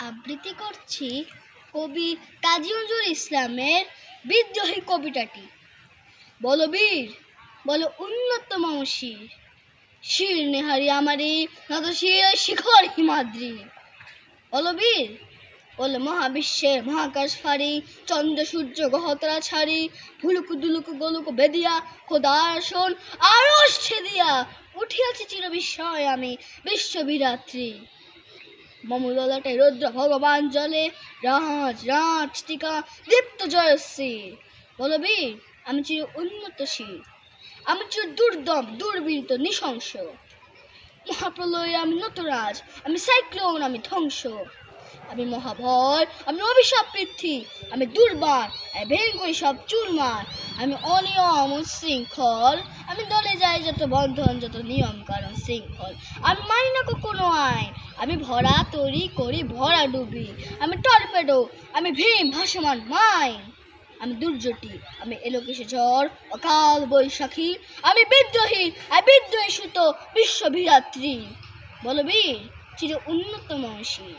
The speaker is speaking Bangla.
আবৃত্তি করছি কবি কাজী নজরুল ইসলামের বিদ্রোহী কবিতাটি। বলো বীর, বলো উন্নত মমশির, শির নেহারি আমারি নত শির শিখর হিমাদ্রি। বলো বীর, বলো মহাবিশ্বের মহাকাশ ফারি, চন্দ্র সূর্য গহতরা ছাড়ি, ভুলুকু দুলুকু গলুকু বেদিয়া খোদার শোন আরশ ছেদিয়া উঠিয়াছি চির বিস্ময় আমি বিশ্ববিরাত্রি। মমললাটে রুদ্র ভগবান জলে রাজ রাজ টিকা দীপ্ত জয়শ্রী। বলো বীর, আমি চির উন্নতশীল, আমি চির দুর্দম দুর্বীরিত নৃশংস। মহাপ্রলয়ের আমি নটরাজ, আমি সাইক্লোন, আমি ধ্বংস। আমি মহাভয়, আমি অভিশাপ পৃথ্বী, আমি দুর্বার, আমি ভেঙ্কই সব চুরমার। আমি অনিয়ম উচ্ছৃঙ্খল, আমি দলে যাই যত বন্ধন যত নিয়ম কারণ শৃঙ্খল। আমি মানি না কোনো আইন, আমি ভরা তৈরি করি ভরা ডুবি। আমি টর্পেডো, আমি ভীম ভাসমান মাইন। আমি দুর্যটি, আমি এলোকেশে ঝড় অকাল বৈশাখী। আমি বিদ্রোহী, আমি বিদ্রোহী সুত বিশ্ববিরাত্রি। বলো বীর, চির উন্নত মনসী।